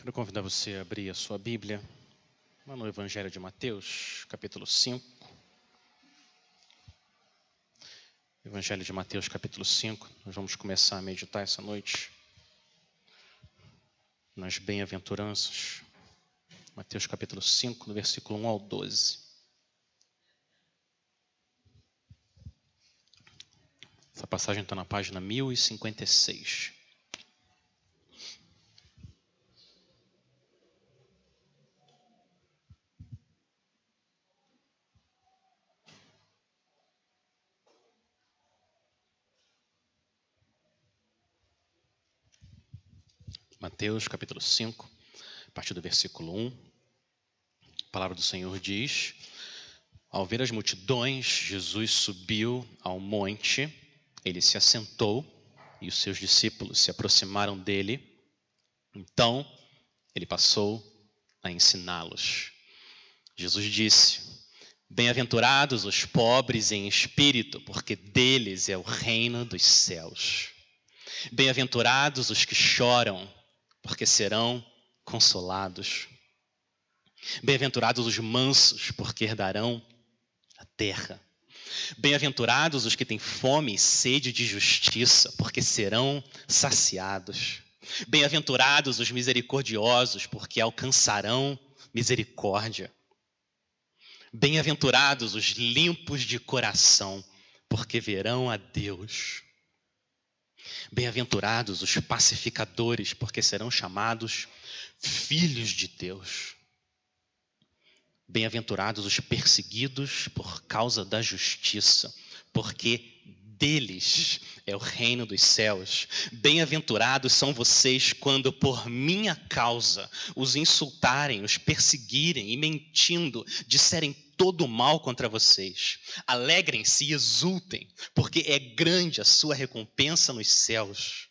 Quero convidar você a abrir a sua Bíblia lá no Evangelho de Mateus, capítulo 5. Evangelho de Mateus, capítulo 5. Nós vamos começar a meditar essa noite nas bem-aventuranças. Mateus, capítulo 5, do versículo 1 ao 12. Essa passagem está na página 1056. Mateus, capítulo 5, a partir do versículo 1. A palavra do Senhor diz: Ao ver as multidões, Jesus subiu ao monte, ele se assentou e os seus discípulos se aproximaram dele. Então, ele passou a ensiná-los. Jesus disse: Bem-aventurados os pobres em espírito, porque deles é o reino dos céus. Bem-aventurados os que choram, porque serão consolados. Bem-aventurados os mansos, porque herdarão a terra. Bem-aventurados os que têm fome e sede de justiça, porque serão saciados. Bem-aventurados os misericordiosos, porque alcançarão misericórdia. Bem-aventurados os limpos de coração, porque verão a Deus. Bem-aventurados os pacificadores, porque serão chamados filhos de Deus. Bem-aventurados os perseguidos por causa da justiça, porque deles é o reino dos céus. Bem-aventurados são vocês quando por minha causa os insultarem, os perseguirem e mentindo, disserem todo mal contra vocês. Alegrem-se e exultem, porque é grande a sua recompensa nos céus,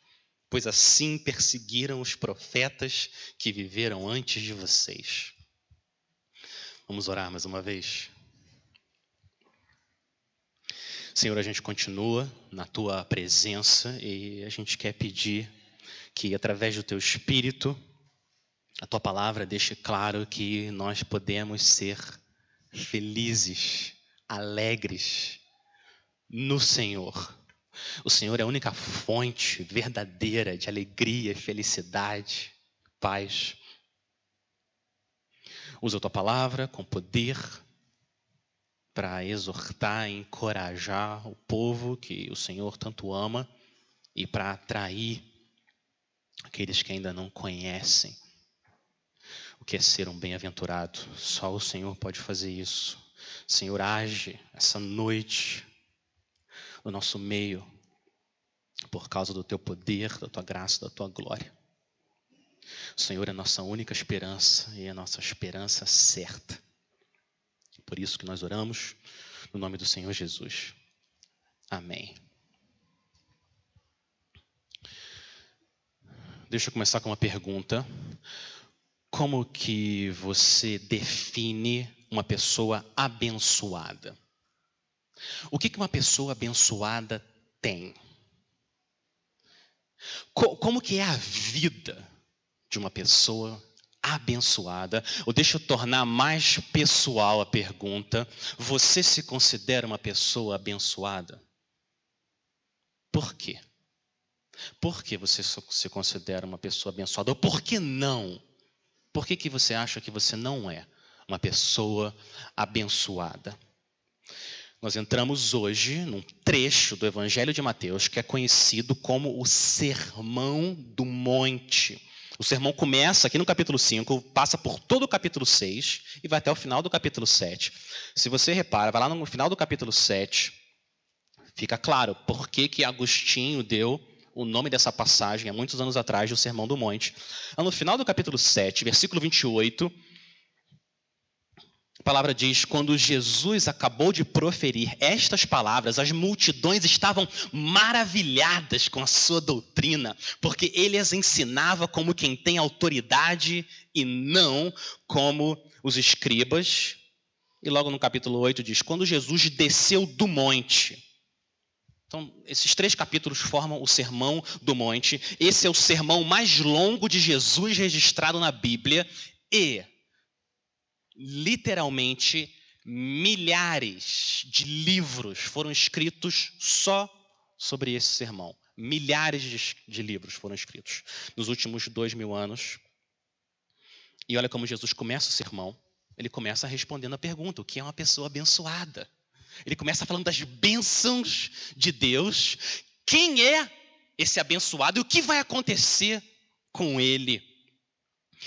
pois assim perseguiram os profetas que viveram antes de vocês. Vamos orar mais uma vez. Senhor, a gente continua na Tua presença e a gente quer pedir que, através do Teu Espírito, a Tua palavra deixe claro que nós podemos ser felizes, alegres no Senhor. O Senhor é a única fonte verdadeira de alegria, felicidade, paz. Usa a Tua palavra com poder para exortar e encorajar o povo que o Senhor tanto ama e para atrair aqueles que ainda não conhecem o que é ser um bem-aventurado. Só o Senhor pode fazer isso. Senhor, age essa noite no nosso meio por causa do Teu poder, da Tua graça, da Tua glória. O Senhor é a nossa única esperança e a nossa esperança certa. Por isso que nós oramos no nome do Senhor Jesus. Amém. Deixa eu começar com uma pergunta. Como que você define uma pessoa abençoada? O que uma pessoa abençoada tem? Como que é a vida de uma pessoa abençoada? Ou deixa eu tornar mais pessoal a pergunta. Você se considera uma pessoa abençoada? Por quê? Por que você se considera uma pessoa abençoada? Ou por que não? Por que você acha que você não é uma pessoa abençoada? Nós entramos hoje num trecho do Evangelho de Mateus que é conhecido como o Sermão do Monte. O sermão começa aqui no capítulo 5, passa por todo o capítulo 6 e vai até o final do capítulo 7. Se você repara, vai lá no final do capítulo 7, fica claro por que Agostinho deu o nome dessa passagem há muitos anos atrás do Sermão do Monte. No final do capítulo 7, versículo 28, a palavra diz: quando Jesus acabou de proferir estas palavras, as multidões estavam maravilhadas com a sua doutrina, porque ele as ensinava como quem tem autoridade e não como os escribas. E logo no capítulo 8 diz: quando Jesus desceu do monte, Então, esses 3 capítulos formam o Sermão do Monte. Esse é o sermão mais longo de Jesus registrado na Bíblia. E, literalmente, milhares de livros foram escritos só sobre esse sermão. Milhares de livros foram escritos nos últimos 2000 anos. E olha como Jesus começa o sermão. Ele começa respondendo a pergunta: o que é uma pessoa abençoada? Ele começa falando das bênçãos de Deus. Quem é esse abençoado e o que vai acontecer com ele?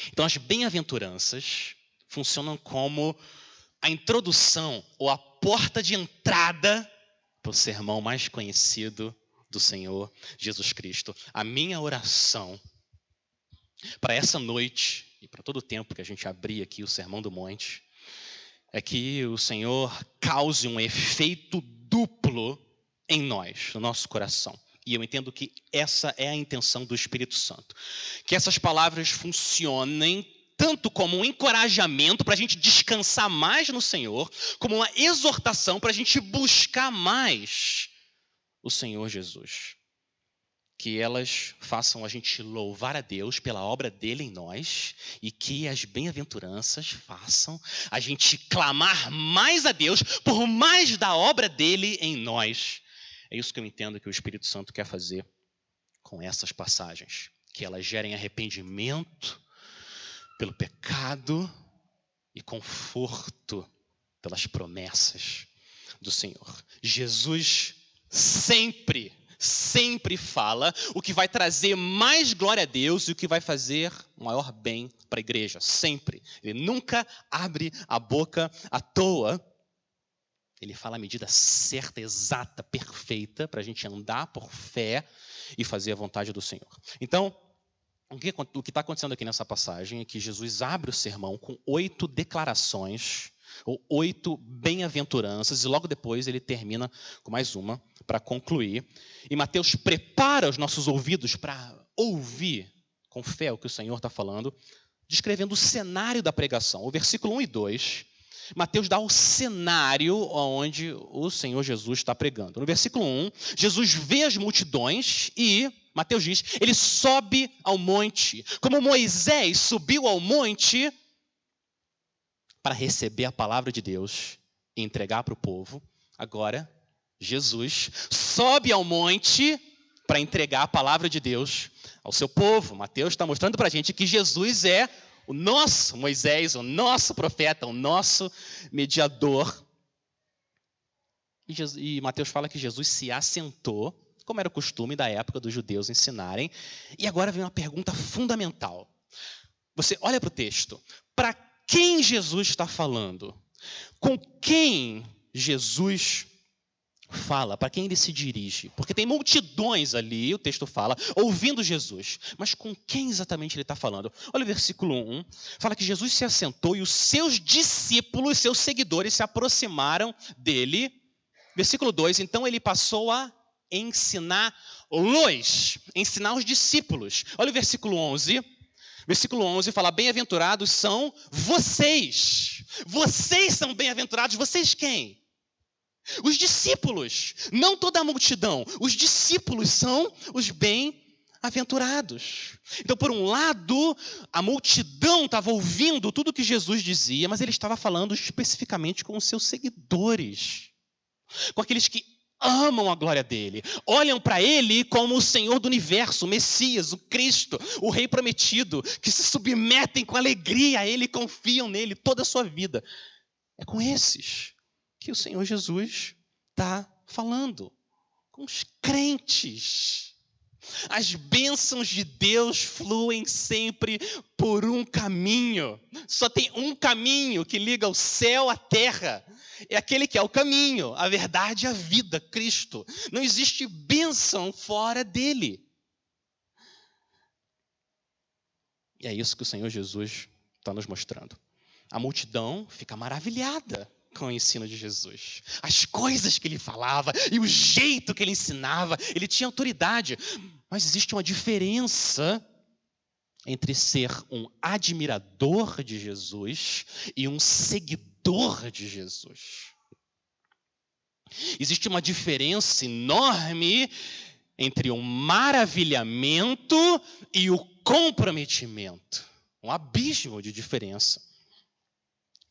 Então, as bem-aventuranças funcionam como a introdução ou a porta de entrada para o sermão mais conhecido do Senhor Jesus Cristo. A minha oração para essa noite e para todo o tempo que a gente abrir aqui o Sermão do Monte é que o Senhor cause um efeito duplo em nós, no nosso coração. E eu entendo que essa é a intenção do Espírito Santo. Que essas palavras funcionem tanto como um encorajamento para a gente descansar mais no Senhor, como uma exortação para a gente buscar mais o Senhor Jesus. Que elas façam a gente louvar a Deus pela obra dele em nós e que as bem-aventuranças façam a gente clamar mais a Deus por mais da obra dele em nós. É isso que eu entendo que o Espírito Santo quer fazer com essas passagens. Que elas gerem arrependimento pelo pecado e conforto pelas promessas do Senhor. Jesus sempre fala o que vai trazer mais glória a Deus e o que vai fazer maior bem para a igreja. Sempre. Ele nunca abre a boca à toa. Ele fala a medida certa, exata, perfeita para a gente andar por fé e fazer a vontade do Senhor. Então, o que está acontecendo aqui nessa passagem é que Jesus abre o sermão com 8 declarações ou 8 bem-aventuranças, e logo depois ele termina com mais uma para concluir. E Mateus prepara os nossos ouvidos para ouvir com fé o que o Senhor está falando, descrevendo o cenário da pregação. O versículo 1 e 2, Mateus dá o cenário onde o Senhor Jesus está pregando. No versículo 1, Jesus vê as multidões e, Mateus diz, ele sobe ao monte. Como Moisés subiu ao monte para receber a palavra de Deus e entregar para o povo, agora Jesus sobe ao monte para entregar a palavra de Deus ao seu povo. Mateus está mostrando para a gente que Jesus é o nosso Moisés, o nosso profeta, o nosso mediador. E Mateus fala que Jesus se assentou, como era o costume da época dos judeus ensinarem. E agora vem uma pergunta fundamental. Você olha para o texto. Para quem Jesus está falando? Com quem Jesus fala? Para quem ele se dirige? Porque tem multidões ali, o texto fala, ouvindo Jesus. Mas com quem exatamente ele está falando? Olha o versículo 1. Fala que Jesus se assentou e os seus discípulos, seus seguidores, se aproximaram dele. Versículo 2. Então ele passou a ensinar os discípulos. Olha o versículo 11. Versículo 11 fala: bem-aventurados são vocês. Vocês são bem-aventurados. Vocês quem? Os discípulos. Não toda a multidão. Os discípulos são os bem-aventurados. Então, por um lado, a multidão estava ouvindo tudo o que Jesus dizia, mas ele estava falando especificamente com os seus seguidores. Com aqueles que amam a glória dele, olham para ele como o Senhor do universo, o Messias, o Cristo, o Rei prometido, que se submetem com alegria a ele e confiam nele toda a sua vida. É com esses que o Senhor Jesus está falando, com os crentes. As bênçãos de Deus fluem sempre por um caminho. Só tem um caminho que liga o céu à terra. É aquele que é o caminho, a verdade e a vida, Cristo. Não existe bênção fora dele. E é isso que o Senhor Jesus está nos mostrando. A multidão fica maravilhada com o ensino de Jesus. As coisas que ele falava e o jeito que ele ensinava, ele tinha autoridade. Mas existe uma diferença entre ser um admirador de Jesus e um seguidor de Jesus. Existe uma diferença enorme entre o maravilhamento e o comprometimento. Um abismo de diferença.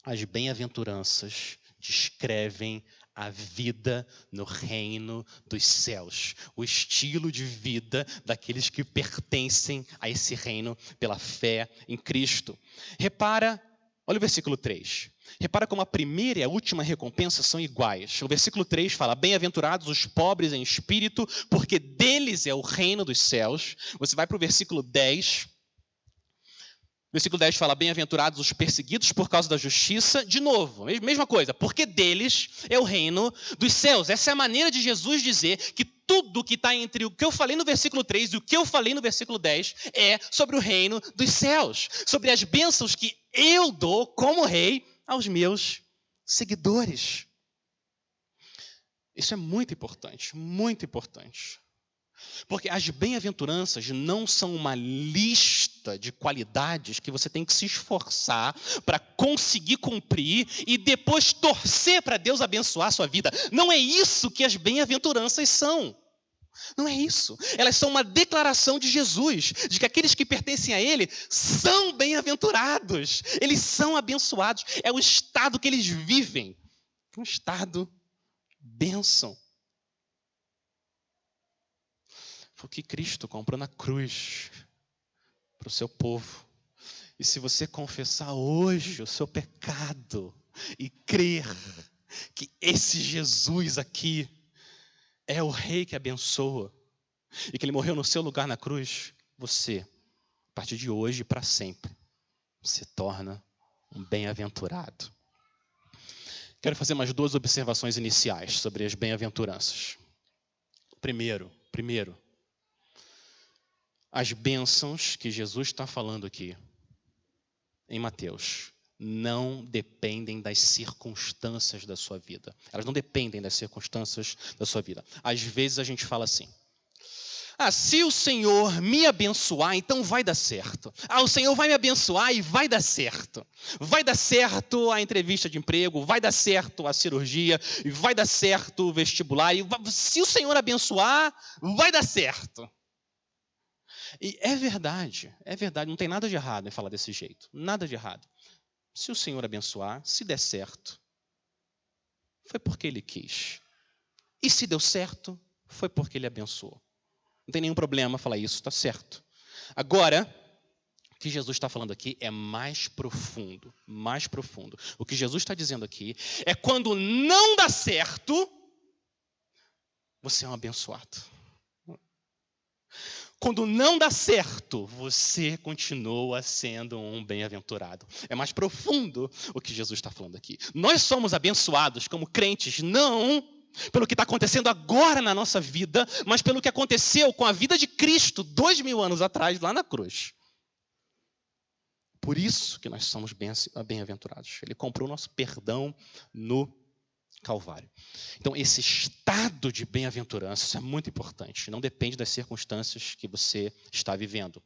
As bem-aventuranças descrevem a vida no reino dos céus, o estilo de vida daqueles que pertencem a esse reino pela fé em Cristo. Repara, olha o versículo 3. Repara como a primeira e a última recompensa são iguais. O versículo 3 fala: bem-aventurados os pobres em espírito, porque deles é o reino dos céus. Você vai para o versículo 10. Versículo 10 fala: bem-aventurados os perseguidos por causa da justiça. De novo, mesma coisa, porque deles é o reino dos céus. Essa é a maneira de Jesus dizer que tudo que está entre o que eu falei no versículo 3 e o que eu falei no versículo 10 é sobre o reino dos céus, sobre as bênçãos que eu dou como rei aos meus seguidores. Isso é muito importante, muito importante. Porque as bem-aventuranças não são uma lista de qualidades que você tem que se esforçar para conseguir cumprir e depois torcer para Deus abençoar a sua vida. Não é isso que as bem-aventuranças são. Não é isso. Elas são uma declaração de Jesus, de que aqueles que pertencem a Ele são bem-aventurados. Eles são abençoados. É o estado que eles vivem. Um estado bênção. Foi o que Cristo comprou na cruz para o seu povo. E se você confessar hoje o seu pecado e crer que esse Jesus aqui é o rei que abençoa e que ele morreu no seu lugar na cruz, você, a partir de hoje e para sempre, se torna um bem-aventurado. Quero fazer mais 2 observações iniciais sobre as bem-aventuranças. Primeiro, as bênçãos que Jesus está falando aqui em Mateus não dependem das circunstâncias da sua vida. Elas não dependem das circunstâncias da sua vida. Às vezes a gente fala assim: se o Senhor me abençoar, então vai dar certo. O Senhor vai me abençoar e vai dar certo. Vai dar certo a entrevista de emprego, vai dar certo a cirurgia, e vai dar certo o vestibular. Se o Senhor abençoar, vai dar certo. E é verdade, não tem nada de errado em falar desse jeito, nada de errado. Se o Senhor abençoar, se der certo, foi porque Ele quis. E se deu certo, foi porque Ele abençoou. Não tem nenhum problema falar isso, está certo. Agora, o que Jesus está falando aqui é mais profundo, mais profundo. O que Jesus está dizendo aqui é quando não dá certo, você é um abençoado. Quando não dá certo, você continua sendo um bem-aventurado. É mais profundo o que Jesus está falando aqui. Nós somos abençoados como crentes, não pelo que está acontecendo agora na nossa vida, mas pelo que aconteceu com a vida de Cristo 2000 anos atrás, lá na cruz. Por isso que nós somos bem-aventurados. Ele comprou o nosso perdão no Calvário. Então, esse estado de bem-aventurança, isso é muito importante. Não depende das circunstâncias que você está vivendo.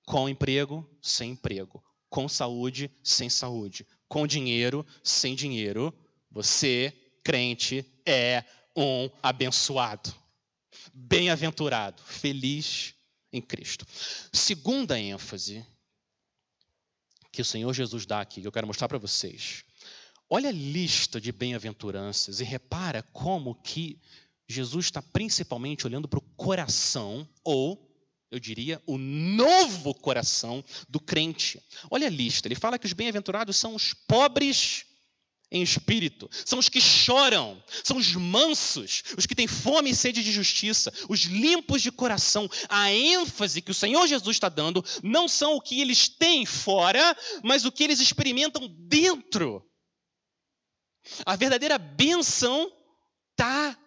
Com emprego, sem emprego. Com saúde, sem saúde. Com dinheiro, sem dinheiro. Você, crente, é um abençoado. Bem-aventurado. Feliz em Cristo. Segunda ênfase que o Senhor Jesus dá aqui, que eu quero mostrar para vocês. Olha a lista de bem-aventuranças e repara como que Jesus está principalmente olhando para o coração, ou, eu diria, o novo coração do crente. Olha a lista, ele fala que os bem-aventurados são os pobres em espírito, são os que choram, são os mansos, os que têm fome e sede de justiça, os limpos de coração. A ênfase que o Senhor Jesus está dando não são o que eles têm fora, mas o que eles experimentam dentro. A verdadeira bênção está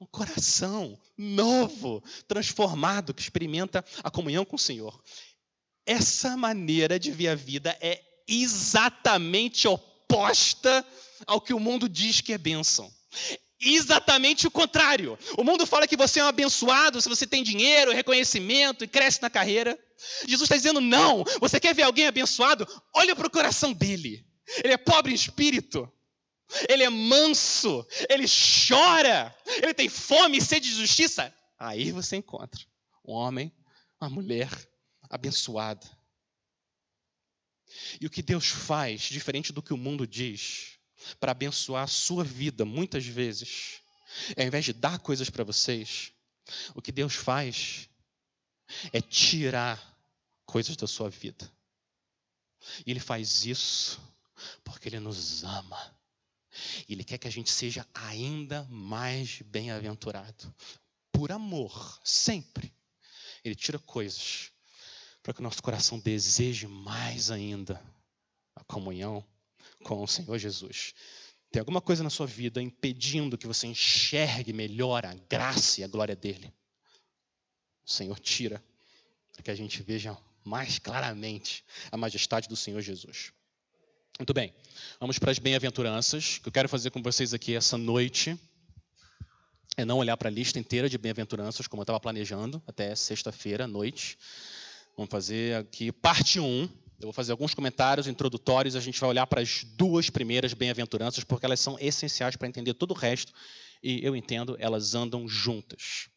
no coração novo, transformado, que experimenta a comunhão com o Senhor. Essa maneira de ver a vida é exatamente oposta ao que o mundo diz que é bênção. Exatamente o contrário. O mundo fala que você é um abençoado se você tem dinheiro, reconhecimento e cresce na carreira. Jesus está dizendo, não, você quer ver alguém abençoado? Olha para o coração dele. Ele é pobre em espírito. ele é manso, ele chora, ele tem fome e sede de justiça. Aí você encontra um homem, uma mulher abençoada. E o que Deus faz, diferente do que o mundo diz, para abençoar a sua vida, muitas vezes, ao invés de dar coisas para vocês, o que Deus faz é tirar coisas da sua vida. E Ele faz isso porque Ele nos ama. E Ele quer que a gente seja ainda mais bem-aventurado. Por amor, sempre. Ele tira coisas para que o nosso coração deseje mais ainda a comunhão com o Senhor Jesus. Tem alguma coisa na sua vida impedindo que você enxergue melhor a graça e a glória dele? O Senhor tira para que a gente veja mais claramente a majestade do Senhor Jesus. Muito bem, vamos para as bem-aventuranças. O que eu quero fazer com vocês aqui essa noite é não olhar para a lista inteira de bem-aventuranças, como eu estava planejando, até sexta-feira à noite. Vamos fazer aqui parte 1. Eu vou fazer alguns comentários introdutórios. A gente vai olhar para as 2 primeiras bem-aventuranças, porque elas são essenciais para entender todo o resto. E eu entendo, elas andam juntas.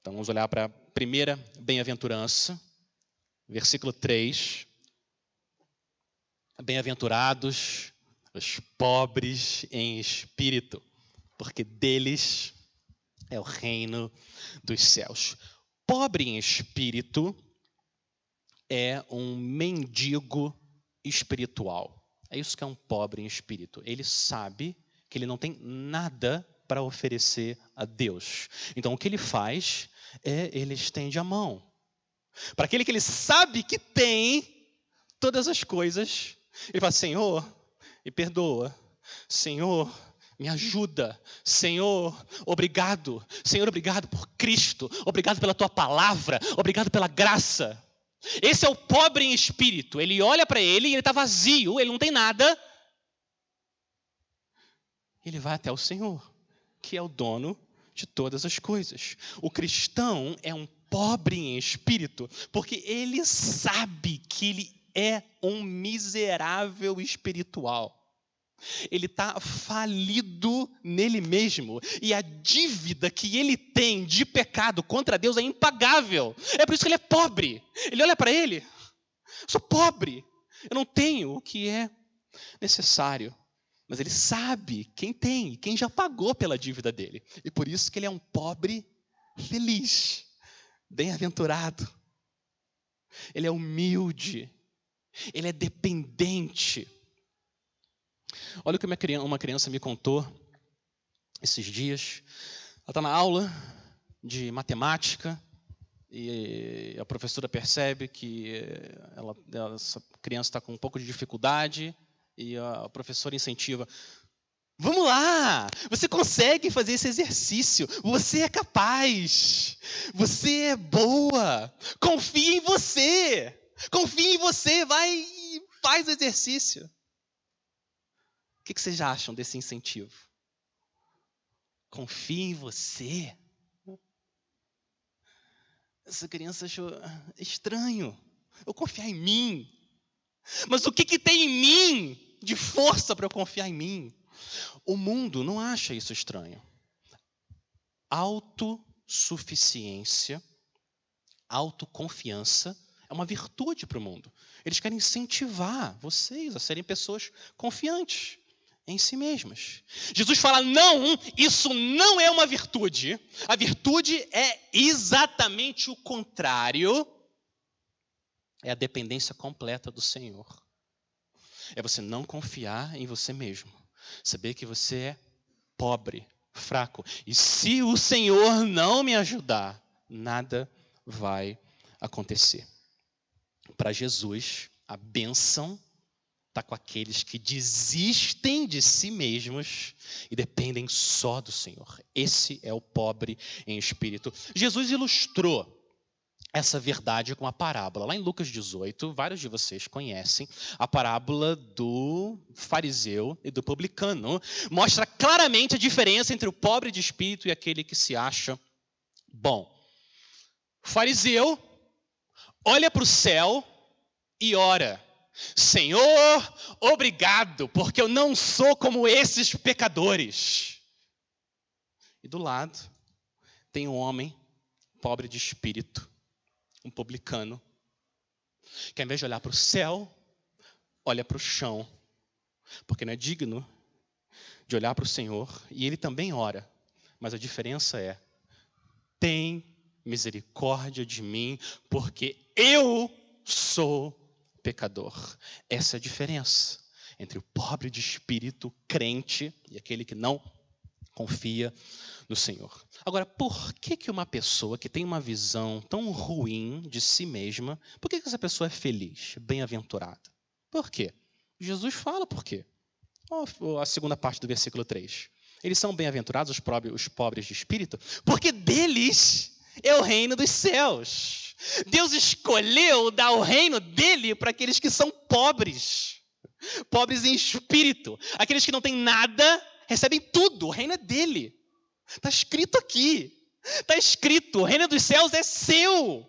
Então, vamos olhar para a primeira bem-aventurança, versículo 3. Bem-aventurados os pobres em espírito, porque deles é o reino dos céus. Pobre em espírito é um mendigo espiritual. É isso que é um pobre em espírito. Ele sabe que ele não tem nada para oferecer a Deus. Então, o que ele faz é ele estende a mão. Para aquele que ele sabe que tem todas as coisas, ele fala: Senhor, me perdoa. Senhor, me ajuda. Senhor, obrigado. Senhor, obrigado por Cristo. Obrigado pela tua palavra. Obrigado pela graça. Esse é o pobre em espírito. Ele olha para ele e ele está vazio, ele não tem nada. Ele vai até o Senhor, que é o dono de todas as coisas. O cristão é um pobre em espírito, porque ele sabe que ele é um miserável espiritual. Ele está falido nele mesmo. E a dívida que ele tem de pecado contra Deus é impagável. É por isso que ele é pobre. Ele olha para ele: sou pobre, eu não tenho o que é necessário. Mas ele sabe quem tem, quem já pagou pela dívida dele. E por isso que ele é um pobre feliz, bem-aventurado. Ele é humilde. Ele é dependente. Olha o que uma criança me contou esses dias. Ela está na aula de matemática e a professora percebe que essa criança está com um pouco de dificuldade e a professora incentiva: vamos lá, você consegue fazer esse exercício, você é capaz, você é boa, confia em você, vai e faz o exercício. O que vocês acham desse incentivo? Confia em você? Essa criança achou estranho. Eu confiar em mim. Mas o que tem em mim de força para eu confiar em mim? O mundo não acha isso estranho. Autossuficiência, autoconfiança é uma virtude para o mundo. Eles querem incentivar vocês a serem pessoas confiantes em si mesmas. Jesus fala: não, isso não é uma virtude. A virtude é exatamente o contrário. É a dependência completa do Senhor. É você não confiar em você mesmo. Saber que você é pobre, fraco. E se o Senhor não me ajudar, nada vai acontecer. Para Jesus, a bênção está com aqueles que desistem de si mesmos e dependem só do Senhor. Esse é o pobre em espírito. Jesus ilustrou essa verdade com a parábola. Lá em Lucas 18, vários de vocês conhecem a parábola do fariseu e do publicano. Mostra claramente a diferença entre o pobre de espírito e aquele que se acha bom. O fariseu olha para o céu e ora: Senhor, obrigado, porque eu não sou como esses pecadores. E do lado tem um homem pobre de espírito, um publicano, que ao invés de olhar para o céu, olha para o chão, porque não é digno de olhar para o Senhor, e ele também ora, mas a diferença é: tem misericórdia de mim, porque eu sou pecador. Essa é a diferença entre o pobre de espírito, crente, e aquele que não confia no Senhor. Agora, por que uma pessoa que tem uma visão tão ruim de si mesma, por que essa pessoa é feliz, bem-aventurada? Por quê? Jesus fala por quê. A segunda parte do versículo 3. Eles são bem-aventurados, os pobres de espírito, porque deles é o reino dos céus. Deus escolheu dar o reino dele para aqueles que são pobres em espírito. Aqueles que não têm nada, recebem tudo, o reino é dele. Está escrito aqui. Está escrito, o reino dos céus é seu,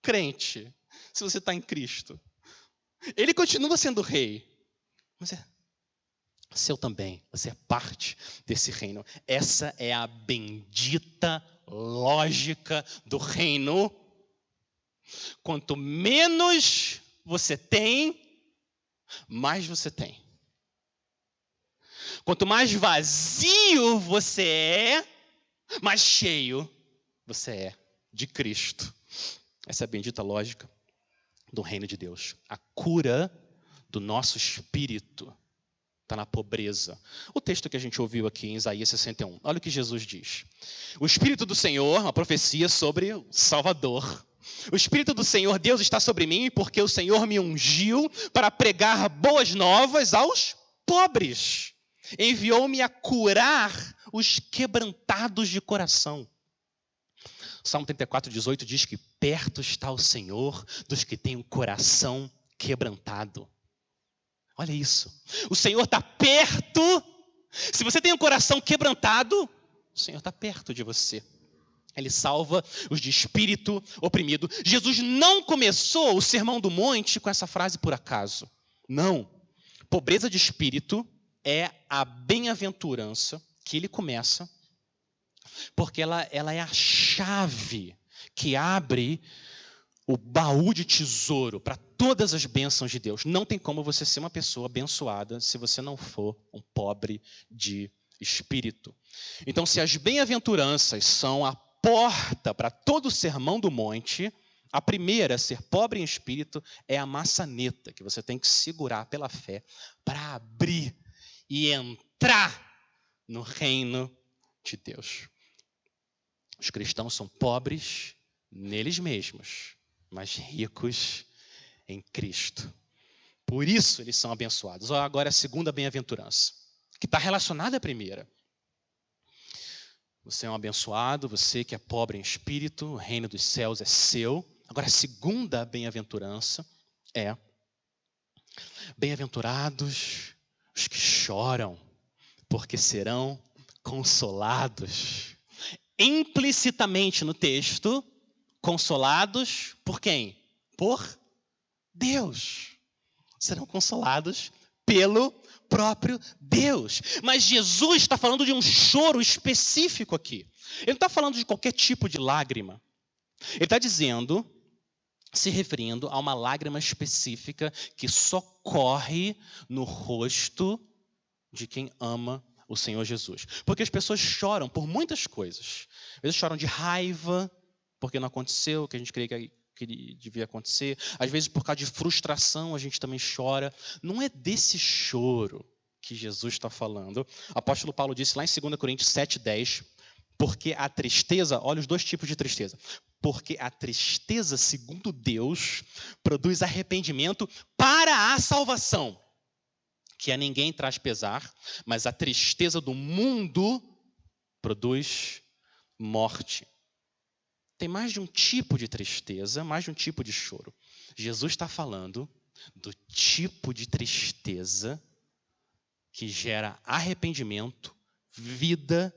crente, se você está em Cristo. Ele continua sendo rei, mas é seu também, você é parte desse reino. Essa é a bendita lógica do reino. Quanto menos você tem, mais você tem. Quanto mais vazio você é, mais cheio você é de Cristo. Essa é a bendita lógica do reino de Deus. A cura do nosso espírito está na pobreza. O texto que a gente ouviu aqui em Isaías 61. Olha o que Jesus diz. O Espírito do Senhor, uma profecia sobre o Salvador. O Espírito do Senhor Deus está sobre mim, porque o Senhor me ungiu para pregar boas novas aos pobres. Enviou-me a curar os quebrantados de coração. Salmo 34:18 diz que perto está o Senhor dos que têm o coração quebrantado. Olha isso. O Senhor está perto. Se você tem um coração quebrantado, o Senhor está perto de você. Ele salva os de espírito oprimido. Jesus não começou o Sermão do Monte com essa frase por acaso. Não. Pobreza de espírito é a bem-aventurança que ele começa, porque ela é a chave que abre o baú de tesouro para todas as bênçãos de Deus. Não tem como você ser uma pessoa abençoada se você não for um pobre de espírito. Então, se as bem-aventuranças são a porta para todo o Sermão do Monte, a primeira, ser pobre em espírito, é a maçaneta que você tem que segurar pela fé para abrir e entrar no reino de Deus. Os cristãos são pobres neles mesmos, mas ricos em Cristo. Por isso eles são abençoados. Agora a segunda bem-aventurança, que está relacionada à primeira. Você é um abençoado, você que é pobre em espírito, o reino dos céus é seu. Agora a segunda bem-aventurança é: bem-aventurados os que choram, porque serão consolados. Implicitamente no texto, consolados por quem? Por Deus. Serão consolados pelo próprio Deus. Mas Jesus está falando de um choro específico aqui. Ele não está falando de qualquer tipo de lágrima. Ele está dizendo, se referindo a uma lágrima específica que só corre no rosto de quem ama o Senhor Jesus. Porque as pessoas choram por muitas coisas. Às vezes choram de raiva, porque não aconteceu o que a gente creia que devia acontecer. Às vezes, por causa de frustração, a gente também chora. Não é desse choro que Jesus está falando. O apóstolo Paulo disse lá em 2 Coríntios 7:10, porque a tristeza, olha os dois tipos de tristeza. Porque a tristeza, segundo Deus, produz arrependimento para a salvação, que a ninguém traz pesar, mas a tristeza do mundo produz morte. Tem mais de um tipo de tristeza, mais de um tipo de choro. Jesus está falando do tipo de tristeza que gera arrependimento, vida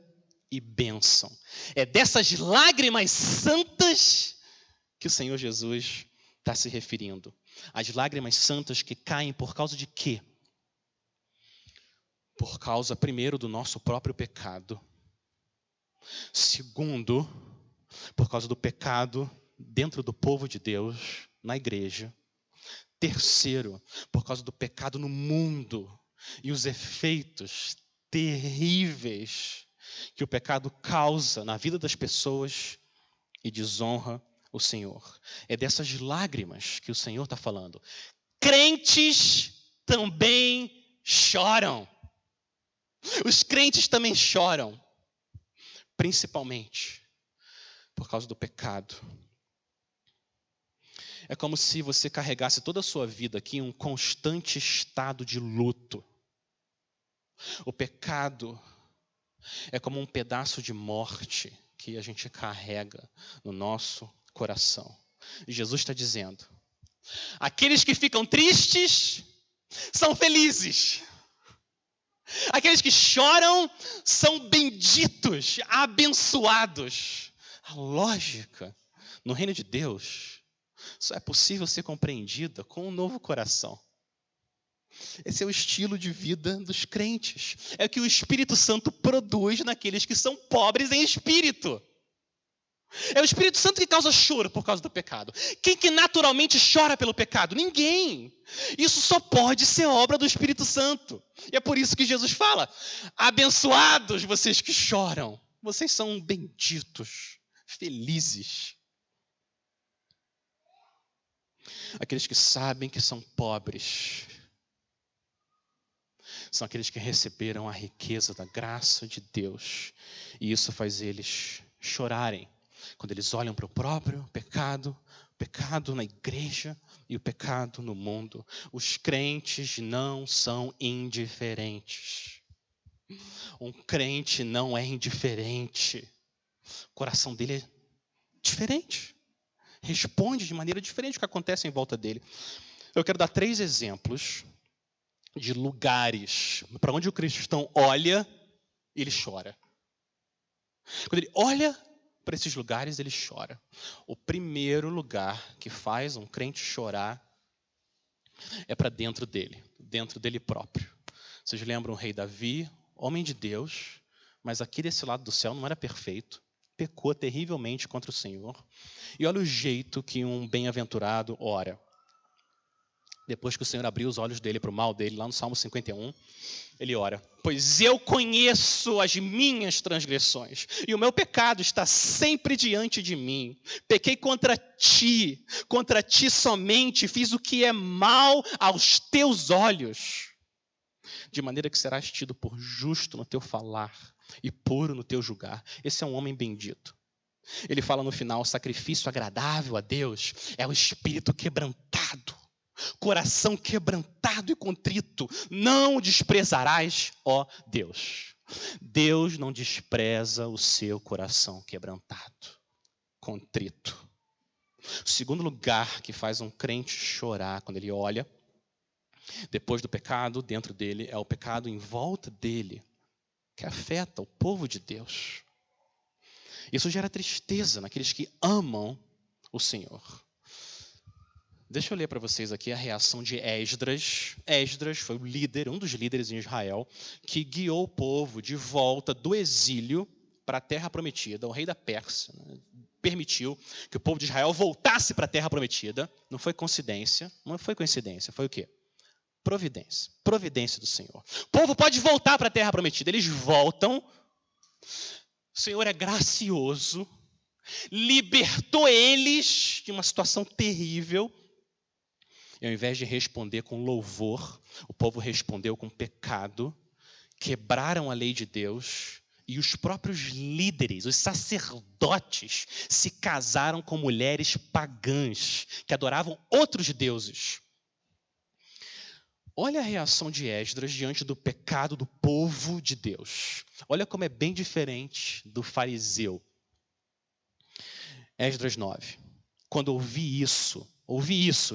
e bênção. É dessas lágrimas santas que o Senhor Jesus está se referindo? As lágrimas santas que caem por causa de quê? Por causa, primeiro, do nosso próprio pecado. Segundo, por causa do pecado dentro do povo de Deus, na igreja. Terceiro, por causa do pecado no mundo e os efeitos terríveis que o pecado causa na vida das pessoas e desonra o Senhor. É dessas lágrimas que o Senhor está falando. Crentes também choram. Os crentes também choram, principalmente por causa do pecado. É como se você carregasse toda a sua vida aqui em um constante estado de luto. O pecado é como um pedaço de morte que a gente carrega no nosso coração. E Jesus está dizendo: aqueles que ficam tristes são felizes. Aqueles que choram são benditos, abençoados. A lógica no reino de Deus só é possível ser compreendida com um novo coração. Esse é o estilo de vida dos crentes. É o que o Espírito Santo produz naqueles que são pobres em espírito. É o Espírito Santo que causa choro por causa do pecado. Quem que naturalmente chora pelo pecado? Ninguém. Isso só pode ser obra do Espírito Santo. E é por isso que Jesus fala: abençoados vocês que choram. Vocês são benditos, felizes. Aqueles que sabem que são pobres são aqueles que receberam a riqueza da graça de Deus. E isso faz eles chorarem quando eles olham para o próprio pecado, o pecado na igreja e o pecado no mundo. Os crentes não são indiferentes. Um crente não é indiferente. O coração dele é diferente. Responde de maneira diferente ao que acontece em volta dele. Eu quero dar 3 exemplos de lugares para onde o cristão olha e ele chora. Quando ele olha para esses lugares, ele chora. O primeiro lugar que faz um crente chorar é para dentro dele próprio. Vocês lembram o rei Davi, homem de Deus, mas aqui desse lado do céu não era perfeito, pecou terrivelmente contra o Senhor. E olha o jeito que um bem-aventurado ora. Depois que o Senhor abriu os olhos dele para o mal dele, lá no Salmo 51, ele ora: pois eu conheço as minhas transgressões, e o meu pecado está sempre diante de mim. Pequei contra ti somente, fiz o que é mal aos teus olhos, de maneira que serás tido por justo no teu falar e puro no teu julgar. Esse é um homem bendito. Ele fala no final: sacrifício agradável a Deus é o espírito quebrantado. Coração quebrantado e contrito, não o desprezarás, ó Deus. Deus não despreza o seu coração quebrantado, contrito. O segundo lugar que faz um crente chorar quando ele olha, depois do pecado dentro dele, é o pecado em volta dele, que afeta o povo de Deus. Isso gera tristeza naqueles que amam o Senhor. Deixa eu ler para vocês aqui a reação de Esdras. Esdras foi o líder, um dos líderes em Israel, que guiou o povo de volta do exílio para a terra prometida. O rei da Pérsia, né, permitiu que o povo de Israel voltasse para a terra prometida. Não foi coincidência, foi o quê? Providência do Senhor. O povo pode voltar para a terra prometida, eles voltam. O Senhor é gracioso, libertou eles de uma situação terrível. E ao invés de responder com louvor, o povo respondeu com pecado, quebraram a lei de Deus, e os próprios líderes, os sacerdotes, se casaram com mulheres pagãs, que adoravam outros deuses. Olha a reação de Esdras diante do pecado do povo de Deus. Olha como é bem diferente do fariseu. Esdras 9. Quando ouvi isso,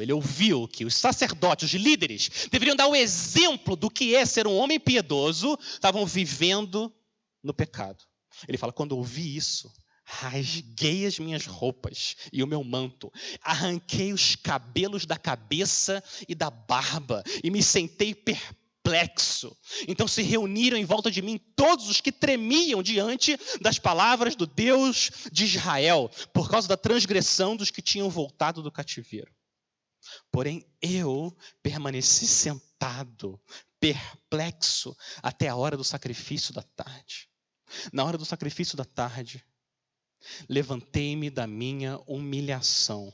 ele ouviu que os sacerdotes, os líderes, deveriam dar o exemplo do que é ser um homem piedoso, estavam vivendo no pecado. Ele fala: quando ouvi isso, Rasguei as minhas roupas e o meu manto, arranquei os cabelos da cabeça e da barba e me sentei perplexo. Então se reuniram em volta de mim todos os que tremiam diante das palavras do Deus de Israel, por causa da transgressão dos que tinham voltado do cativeiro. Porém eu permaneci sentado, perplexo, até a hora do sacrifício da tarde. Na hora do sacrifício da tarde, levantei-me da minha humilhação,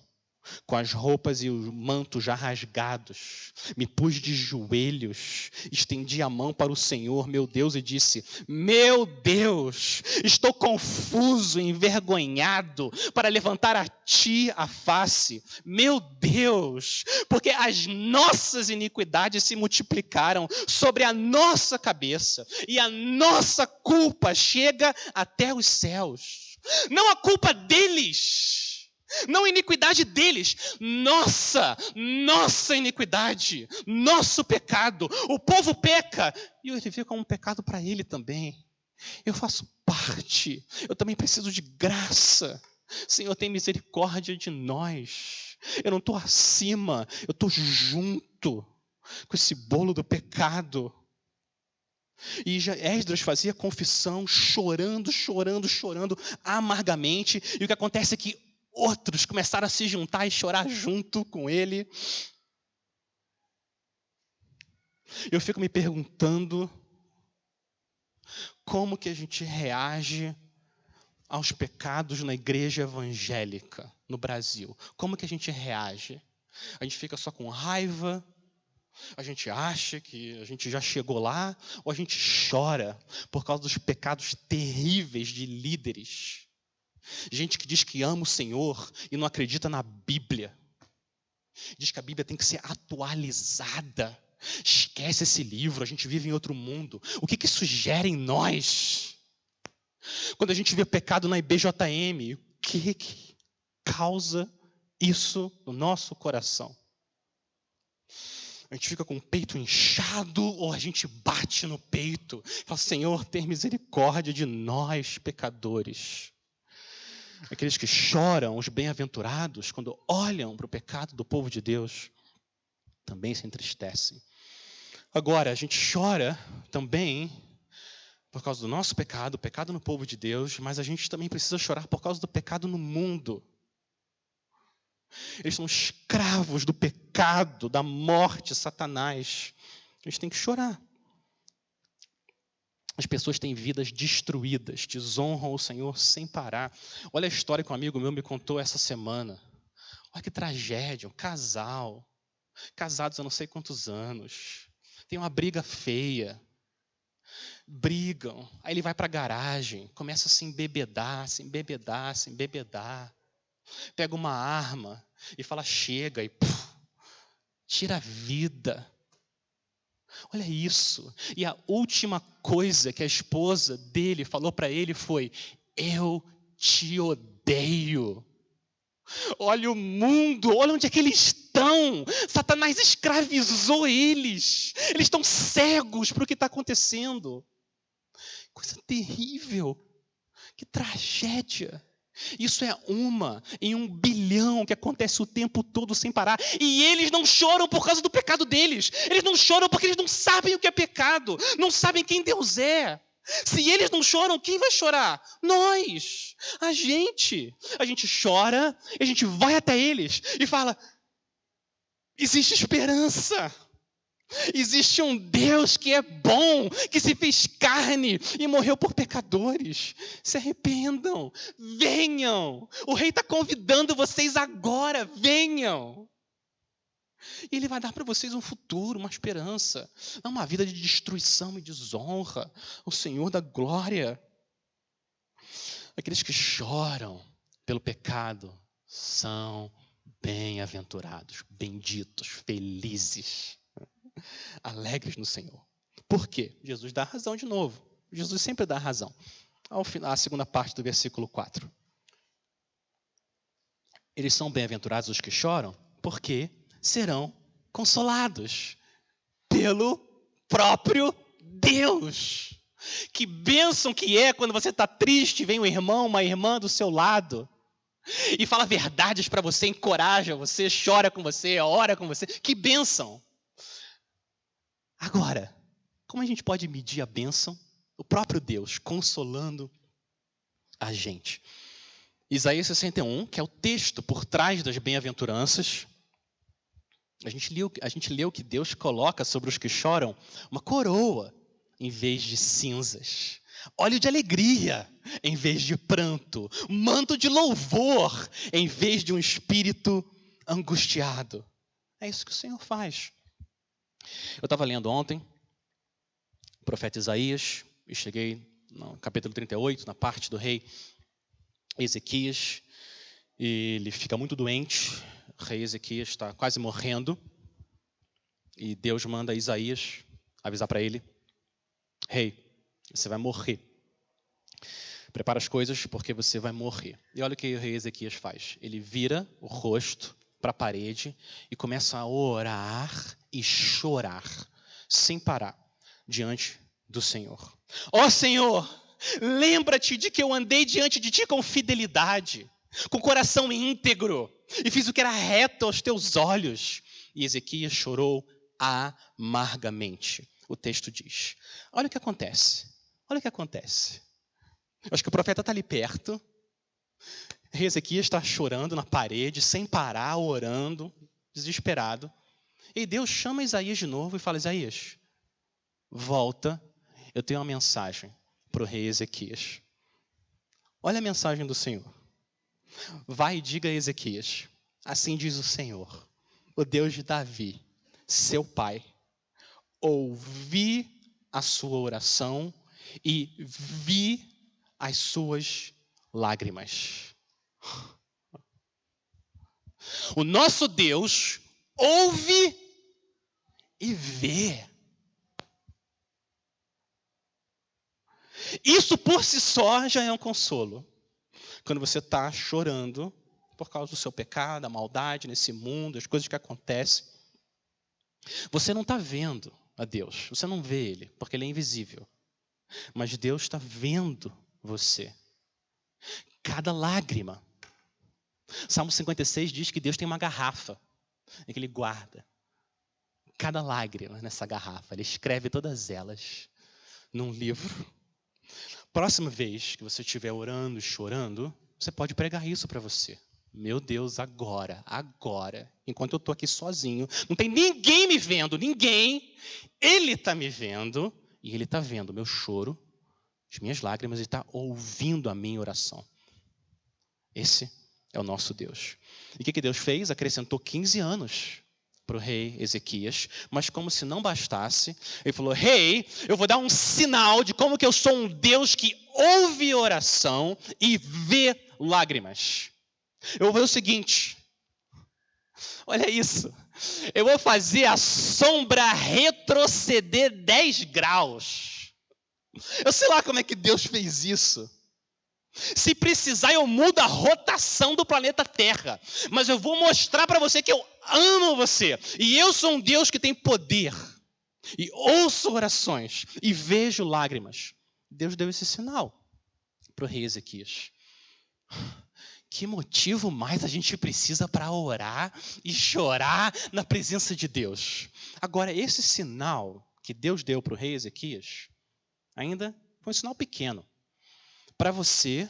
com as roupas e o manto já rasgados, me pus de joelhos, estendi a mão para o Senhor, meu Deus, e disse: meu Deus, estou confuso, envergonhado, para levantar a ti a face, meu Deus, porque as nossas iniquidades se multiplicaram sobre a nossa cabeça, e a nossa culpa chega até os céus. Não a culpa deles, não a iniquidade deles, nossa iniquidade, nosso pecado. O povo peca e ele vê como um pecado para ele também. Eu faço parte, eu também preciso de graça. Senhor, tem misericórdia de nós. Eu não estou acima, eu estou junto com esse bolo do pecado. E Esdras fazia confissão, chorando amargamente. E o que acontece é que outros começaram a se juntar e chorar junto com ele. Eu fico me perguntando como que a gente reage aos pecados na igreja evangélica no Brasil. Como que a gente reage? A gente fica só com raiva? A gente acha que a gente já chegou lá? Ou a gente chora por causa dos pecados terríveis de líderes? Gente que diz que ama o Senhor e não acredita na Bíblia. Diz que a Bíblia tem que ser atualizada. Esquece esse livro, a gente vive em outro mundo. O que isso gera em nós? Quando a gente vê pecado na IBJM, o que causa isso no nosso coração? A gente fica com o peito inchado ou a gente bate no peito? Fala: Senhor, tem misericórdia de nós, pecadores. Aqueles que choram, os bem-aventurados, quando olham para o pecado do povo de Deus, também se entristecem. Agora, a gente chora também por causa do nosso pecado, o pecado no povo de Deus, mas a gente também precisa chorar por causa do pecado no mundo. Eles são escravos do pecado, da morte, Satanás. A gente tem que chorar. As pessoas têm vidas destruídas, desonram o Senhor sem parar. Olha a história que um amigo meu me contou essa semana. Olha que tragédia, um casal, casados há não sei quantos anos, tem uma briga feia, brigam, aí ele vai para a garagem, começa a se embebedar, pega uma arma e fala: chega, e tira a vida. Olha isso. E a última coisa que a esposa dele falou para ele foi: eu te odeio. Olha o mundo, olha onde é que eles estão. Satanás escravizou eles. Eles estão cegos para o que está acontecendo. Coisa terrível. Que tragédia. Isso é uma em 1 bilhão que acontece o tempo todo sem parar. E eles não choram por causa do pecado deles. Eles não choram porque eles não sabem o que é pecado. Não sabem quem Deus é. Se eles não choram, quem vai chorar? Nós. A gente chora, a gente vai até eles e fala: existe esperança. Existe um Deus que é bom, que se fez carne e morreu por pecadores. Se arrependam, venham. O rei está convidando vocês agora, venham. E ele vai dar para vocês um futuro, uma esperança. Não uma vida de destruição e desonra. O Senhor da glória. Aqueles que choram pelo pecado são bem-aventurados, benditos, felizes, alegres no Senhor. Por quê? Jesus dá razão de novo. Jesus sempre dá razão. Ao final, a segunda parte do versículo 4. Eles são bem-aventurados os que choram, porque serão consolados pelo próprio Deus. Que bênção que é quando você está triste, vem um irmão, uma irmã do seu lado e fala verdades para você, encoraja você, chora com você, ora com você. Que bênção! Agora, como a gente pode medir a bênção? O próprio Deus consolando a gente. Isaías 61, que é o texto por trás das bem-aventuranças. A gente leu que Deus coloca sobre os que choram uma coroa em vez de cinzas. Óleo de alegria em vez de pranto. Manto de louvor em vez de um espírito angustiado. É isso que o Senhor faz. Eu estava lendo ontem o profeta Isaías e cheguei no capítulo 38, na parte do rei Ezequias. E ele fica muito doente. O rei Ezequias está quase morrendo. E Deus manda Isaías avisar para ele: Rei, você vai morrer. Prepara as coisas porque você vai morrer. E olha o que o rei Ezequias faz. Ele vira o rosto para a parede e começa a orar e chorar, sem parar, diante do Senhor. Ó Senhor, lembra-te de que eu andei diante de ti com fidelidade, com coração íntegro, e fiz o que era reto aos teus olhos. E Ezequias chorou amargamente. O texto diz. Olha o que acontece. Olha o que acontece. Eu acho que o profeta está ali perto. Ezequias está chorando na parede, sem parar, orando, desesperado. E Deus chama Isaías de novo e fala: Isaías, volta, eu tenho uma mensagem para o rei Ezequias. Olha a mensagem do Senhor. Vai e diga a Ezequias: assim diz o Senhor, o Deus de Davi, seu pai, ouvi a sua oração e vi as suas lágrimas. O nosso Deus ouve e vê. Isso por si só já é um consolo. Quando você está chorando por causa do seu pecado, a maldade nesse mundo, as coisas que acontecem, você não está vendo a Deus, você não vê Ele, porque Ele é invisível. Mas Deus está vendo você. Cada lágrima. Salmo 56 diz que Deus tem uma garrafa em que Ele guarda cada lágrima nessa garrafa. Ele escreve todas elas num livro. Próxima vez que você estiver orando e chorando, você pode pregar isso para você. Meu Deus, agora, enquanto eu estou aqui sozinho, não tem ninguém me vendo, ninguém. Ele está me vendo e Ele está vendo o meu choro, as minhas lágrimas, e está ouvindo a minha oração. Esse é o nosso Deus. E o que Deus fez? Acrescentou 15 anos para o rei Ezequias, mas como se não bastasse, ele falou: rei, eu vou dar um sinal de como que eu sou um Deus que ouve oração e vê lágrimas. Eu vou ver o seguinte, olha isso, eu vou fazer a sombra retroceder 10 graus. Eu sei lá como é que Deus fez isso. Se precisar, eu mudo a rotação do planeta Terra. Mas eu vou mostrar para você que eu amo você. E eu sou um Deus que tem poder. E ouço orações. E vejo lágrimas. Deus deu esse sinal para o rei Ezequias. Que motivo mais a gente precisa para orar e chorar na presença de Deus? Agora, esse sinal que Deus deu para o rei Ezequias, ainda foi um sinal pequeno. Para você,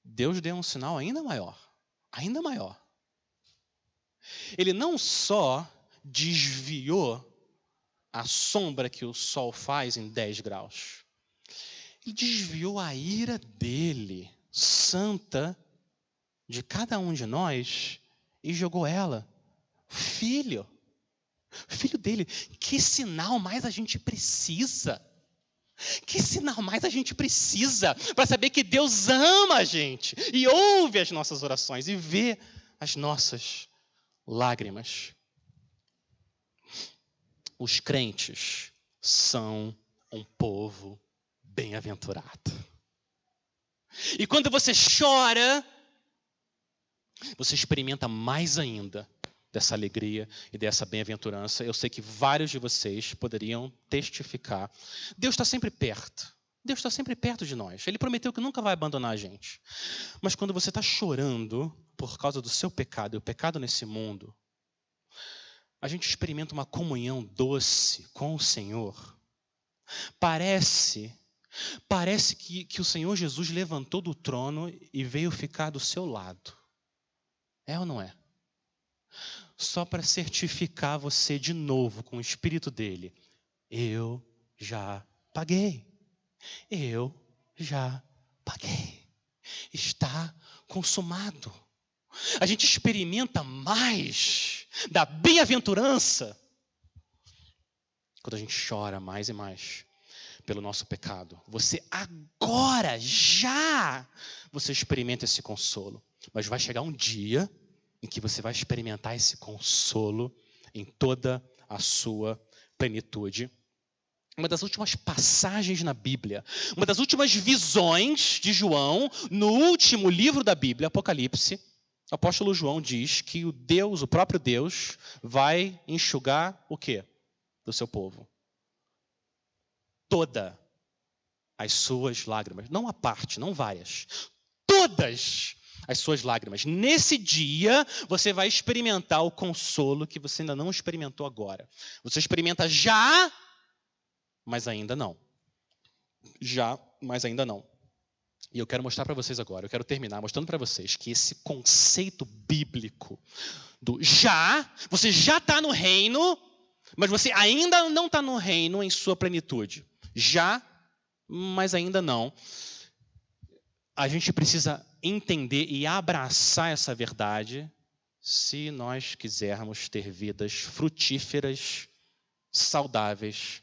Deus deu um sinal ainda maior. Ainda maior. Ele não só desviou a sombra que o sol faz em 10 graus. Ele desviou a ira dele, santa, de cada um de nós, e jogou ela. Filho dele. Que sinal mais a gente precisa? Que sinal mais a gente precisa para saber que Deus ama a gente e ouve as nossas orações e vê as nossas lágrimas? Os crentes são um povo bem-aventurado. E quando você chora, você experimenta mais ainda dessa alegria e dessa bem-aventurança. Eu sei que vários de vocês poderiam testificar. Deus está sempre perto. Deus está sempre perto de nós. Ele prometeu que nunca vai abandonar a gente. Mas quando você está chorando por causa do seu pecado e o pecado nesse mundo, a gente experimenta uma comunhão doce com o Senhor. Parece que o Senhor Jesus levantou do trono e veio ficar do seu lado. É ou não é? Só para certificar você de novo com o Espírito dele. Eu já paguei. Eu já paguei. Está consumado. A gente experimenta mais da bem-aventurança quando a gente chora mais e mais pelo nosso pecado. Você experimenta esse consolo. Mas vai chegar um dia em que você vai experimentar esse consolo em toda a sua plenitude. Uma das últimas passagens na Bíblia, uma das últimas visões de João, no último livro da Bíblia, Apocalipse, o apóstolo João diz que o próprio Deus, vai enxugar o quê? Do seu povo. Todas as suas lágrimas. Não a parte, não várias. Todas as suas lágrimas. Nesse dia, você vai experimentar o consolo que você ainda não experimentou agora. Você experimenta já, mas ainda não. Já, mas ainda não. E eu quero mostrar para vocês agora, eu quero terminar mostrando para vocês que esse conceito bíblico do você já está no reino, mas você ainda não está no reino em sua plenitude. Já, mas ainda não. A gente precisa entender e abraçar essa verdade se nós quisermos ter vidas frutíferas, saudáveis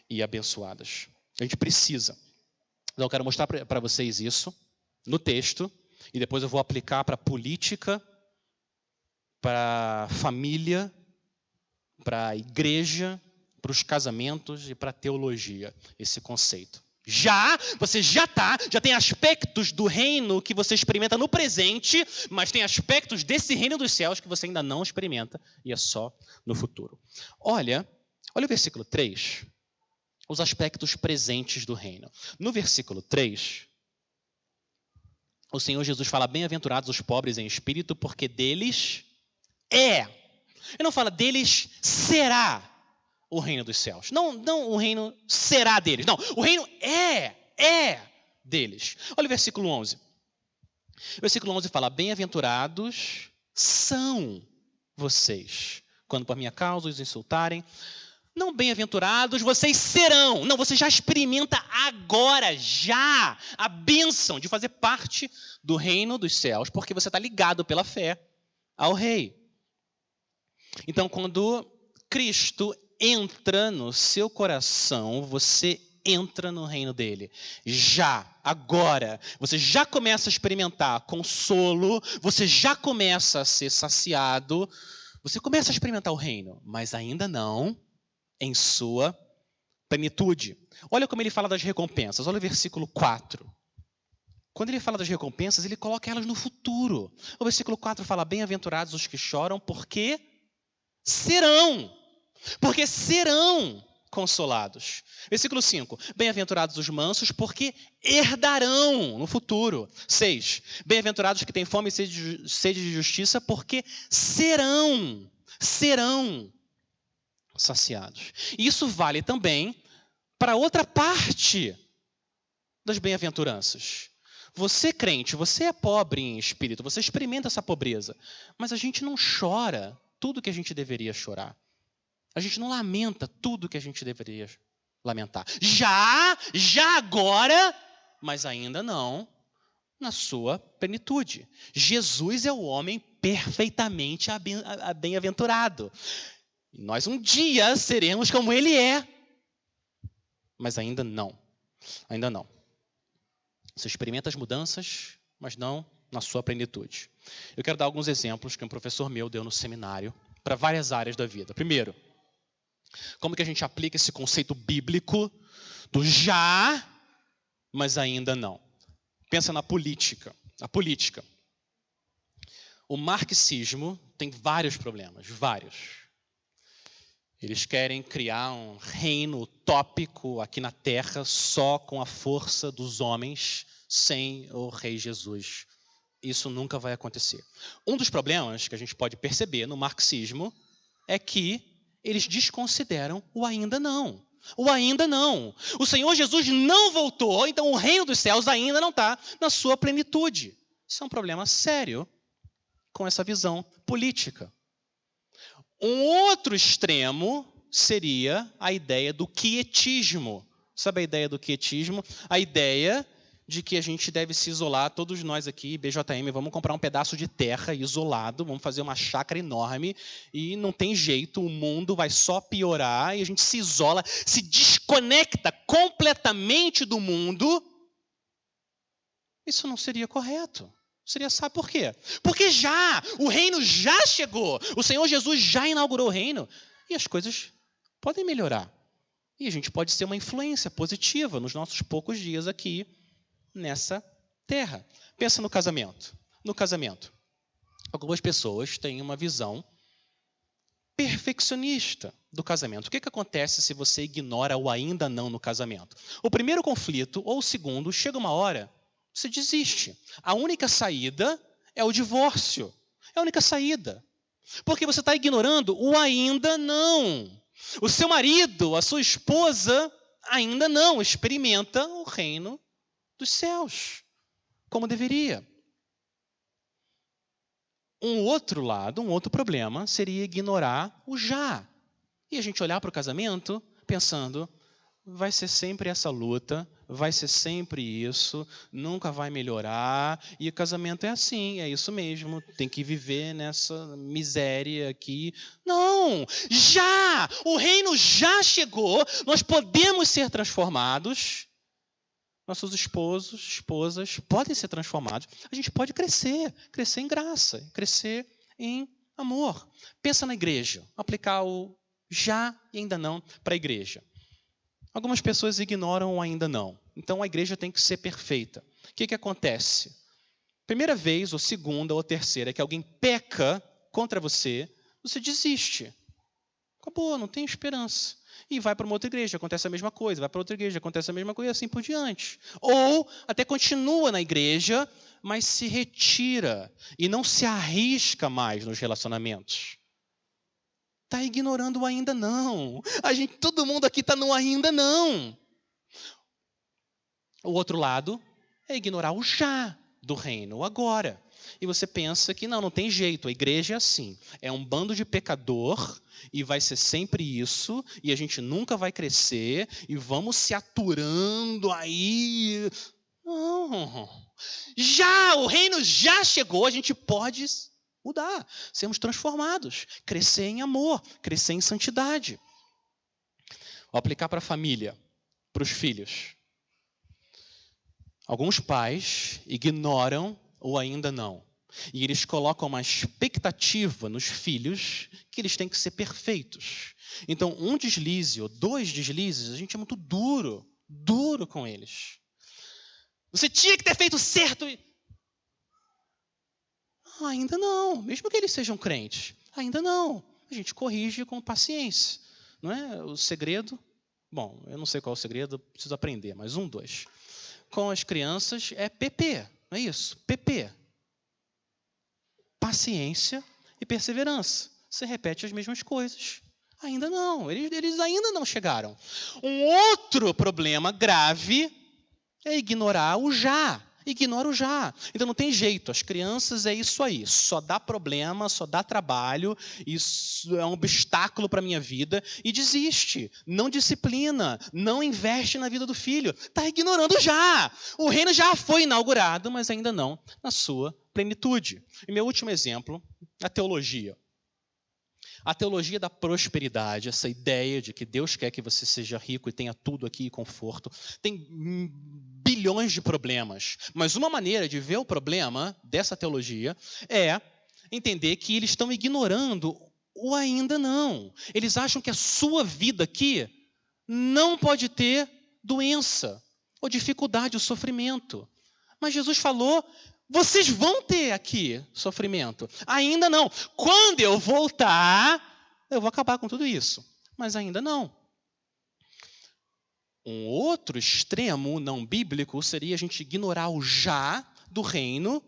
e abençoadas. A gente precisa. Então, eu quero mostrar para vocês isso no texto e depois eu vou aplicar para a política, para a família, para a igreja, para os casamentos e para a teologia, esse conceito. Você já tem aspectos do reino que você experimenta no presente, mas tem aspectos desse reino dos céus que você ainda não experimenta e é só no futuro. Olha o versículo 3, os aspectos presentes do reino. No versículo 3, o Senhor Jesus fala, bem-aventurados os pobres em espírito, porque deles é. Ele não fala, deles será o reino dos céus. Não o reino será deles. Não, o reino é deles. Olha o versículo 11. O versículo 11 fala, bem-aventurados são vocês, quando por minha causa os insultarem. Não bem-aventurados, vocês serão. Não, você já experimenta agora, já, a bênção de fazer parte do reino dos céus, porque você está ligado pela fé ao rei. Então, quando Cristo entra no seu coração, você entra no reino dele. Já, agora, você já começa a experimentar consolo, você já começa a ser saciado, você começa a experimentar o reino, mas ainda não em sua plenitude. Olha como ele fala das recompensas, olha o versículo 4. Quando ele fala das recompensas, ele coloca elas no futuro. O versículo 4 fala, bem-aventurados os que choram, porque serão consolados. Versículo 5, bem-aventurados os mansos, porque herdarão no futuro. 6, bem-aventurados que têm fome e sede de justiça, porque serão saciados. E isso vale também para outra parte das bem-aventuranças. Você, crente, você é pobre em espírito, você experimenta essa pobreza, mas a gente não chora tudo que a gente deveria chorar. A gente não lamenta tudo que a gente deveria lamentar. Já agora, mas ainda não na sua plenitude. Jesus é o homem perfeitamente bem-aventurado. Nós um dia seremos como ele é, mas ainda não. Ainda não. Você experimenta as mudanças, mas não na sua plenitude. Eu quero dar alguns exemplos que um professor meu deu no seminário para várias áreas da vida. Primeiro, como que a gente aplica esse conceito bíblico do já, mas ainda não? Pensa na política. A política. O marxismo tem vários problemas, vários. Eles querem criar um reino utópico aqui na Terra só com a força dos homens, sem o Rei Jesus. Isso nunca vai acontecer. Um dos problemas que a gente pode perceber no marxismo é que eles desconsideram o ainda não. O ainda não. O Senhor Jesus não voltou, então o reino dos céus ainda não está na sua plenitude. Isso é um problema sério com essa visão política. Um outro extremo seria a ideia do quietismo. Sabe a ideia do quietismo? A ideia de que a gente deve se isolar, todos nós aqui, BJM, vamos comprar um pedaço de terra isolado, vamos fazer uma chácara enorme e não tem jeito, o mundo vai só piorar e a gente se isola, se desconecta completamente do mundo. Isso não seria correto. Sabe por quê? Porque o reino já chegou, o Senhor Jesus já inaugurou o reino e as coisas podem melhorar. E a gente pode ser uma influência positiva nos nossos poucos dias aqui nessa terra. Pensa no casamento. No casamento, algumas pessoas têm uma visão perfeccionista do casamento. O que acontece se você ignora o ainda não no casamento? O primeiro conflito, ou o segundo, chega uma hora, você desiste. A única saída é o divórcio. É a única saída. Porque você está ignorando o ainda não. O seu marido, a sua esposa, ainda não experimenta o reino dos céus, como deveria. Um outro lado, um outro problema, seria ignorar o já. E a gente olhar para o casamento pensando, vai ser sempre essa luta, vai ser sempre isso, nunca vai melhorar, e o casamento é assim, é isso mesmo, tem que viver nessa miséria aqui. Não! O reino já chegou, nós podemos ser transformados. Nossos esposas podem ser transformados. A gente pode crescer em graça, crescer em amor. Pensa na igreja, aplicar o já e ainda não para a igreja. Algumas pessoas ignoram o ainda não. Então a igreja tem que ser perfeita. O que acontece? Primeira vez, ou segunda, ou terceira, que alguém peca contra você, você desiste. Acabou, não tem esperança. E vai para uma outra igreja, acontece a mesma coisa. Vai para outra igreja, acontece a mesma coisa e assim por diante. Ou até continua na igreja, mas se retira e não se arrisca mais nos relacionamentos. Está ignorando o ainda não. Todo mundo aqui está no ainda não. O outro lado é ignorar o já do reino, o agora. E você pensa que não tem jeito, a igreja é assim. É um bando de pecador e vai ser sempre isso, e a gente nunca vai crescer, e vamos se aturando aí. Não. O reino já chegou, a gente pode mudar, sermos transformados, crescer em amor, crescer em santidade. Vou aplicar para a família, para os filhos. Alguns pais ignoram o ainda não. E eles colocam uma expectativa nos filhos que eles têm que ser perfeitos. Então, um deslize ou dois deslizes, a gente é muito duro com eles. Você tinha que ter feito certo. Ainda não, mesmo que eles sejam crentes. Ainda não. A gente corrige com paciência. Não é? O segredo, bom, eu não sei qual é o segredo, preciso aprender, mas 1, 2. Com as crianças é PP, não é isso? PP. Paciência e perseverança. Você repete as mesmas coisas. Ainda não, eles ainda não chegaram. Um outro problema grave é ignorar o já. Ignora o já. Então não tem jeito, as crianças é isso aí. Só dá problema, só dá trabalho, isso é um obstáculo para a minha vida e desiste. Não disciplina, não investe na vida do filho. Está ignorando o já. O reino já foi inaugurado, mas ainda não na sua plenitude. E meu último exemplo, a teologia. A teologia da prosperidade, essa ideia de que Deus quer que você seja rico e tenha tudo aqui e conforto, tem bilhões de problemas. Mas uma maneira de ver o problema dessa teologia é entender que eles estão ignorando o ainda não. Eles acham que a sua vida aqui não pode ter doença, ou dificuldade, ou sofrimento. Mas Jesus falou, vocês vão ter aqui sofrimento. Ainda não. Quando eu voltar, eu vou acabar com tudo isso. Mas ainda não. Um outro extremo não bíblico seria a gente ignorar o já do reino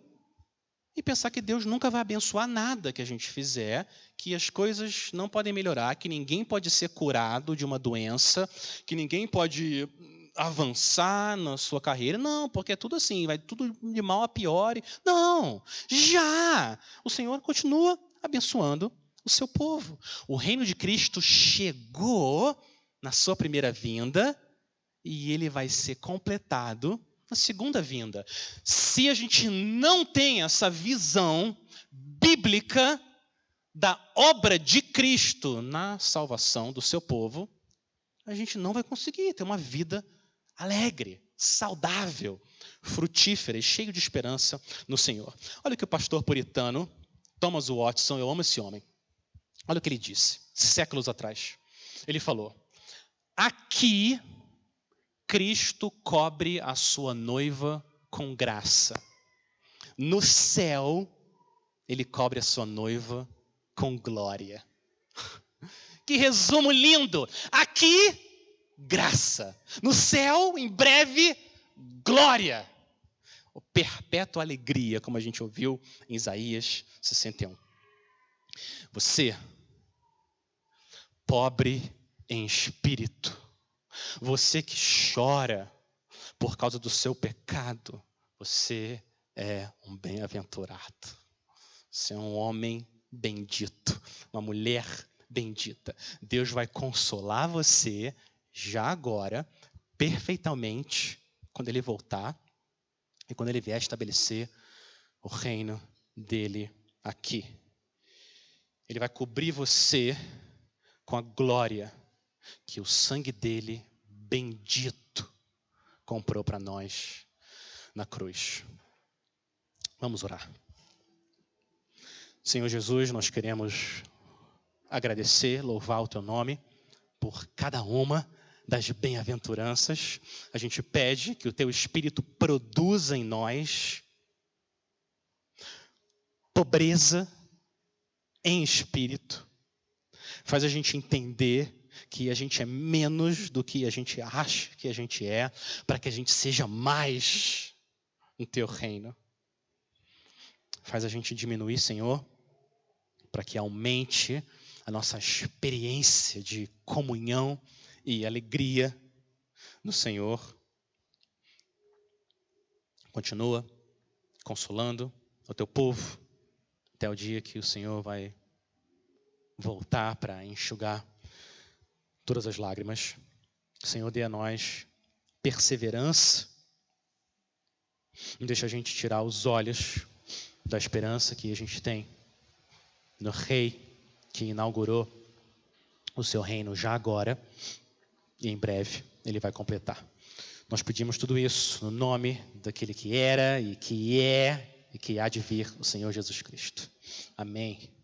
e pensar que Deus nunca vai abençoar nada que a gente fizer, que as coisas não podem melhorar, que ninguém pode ser curado de uma doença, que ninguém pode avançar na sua carreira. Não, porque é tudo assim, vai tudo de mal a pior. Não, já! O Senhor continua abençoando o seu povo. O reino de Cristo chegou na sua primeira vinda e ele vai ser completado na segunda vinda. Se a gente não tem essa visão bíblica da obra de Cristo na salvação do seu povo, a gente não vai conseguir ter uma vida alegre, saudável, frutífera e cheia de esperança no Senhor. Olha o que o pastor puritano Thomas Watson, eu amo esse homem, olha o que ele disse, séculos atrás. Ele falou: aqui Cristo cobre a sua noiva com graça. No céu, ele cobre a sua noiva com glória. Que resumo lindo! Aqui, graça. No céu, em breve, glória. Ou perpétua alegria, como a gente ouviu em Isaías 61. Você, pobre em espírito, você que chora por causa do seu pecado, você é um bem-aventurado. Você é um homem bendito, uma mulher bendita. Deus vai consolar você já agora, perfeitamente, quando Ele voltar e quando Ele vier estabelecer o reino dEle aqui. Ele vai cobrir você com a glória que o sangue dele, bendito, comprou para nós na cruz. Vamos orar. Senhor Jesus, nós queremos agradecer, louvar o teu nome por cada uma das bem-aventuranças. A gente pede que o teu Espírito produza em nós pobreza em espírito. Faz a gente entender que a gente é menos do que a gente acha que a gente é, para que a gente seja mais no teu reino. Faz a gente diminuir, Senhor, para que aumente a nossa experiência de comunhão e alegria no Senhor. Continua consolando o teu povo até o dia que o Senhor vai voltar para enxugar todas as lágrimas. O Senhor dê a nós perseverança. Não deixa a gente tirar os olhos da esperança que a gente tem no Rei que inaugurou o seu reino já agora e em breve ele vai completar. Nós pedimos tudo isso no nome daquele que era e que é e que há de vir, o Senhor Jesus Cristo. Amém.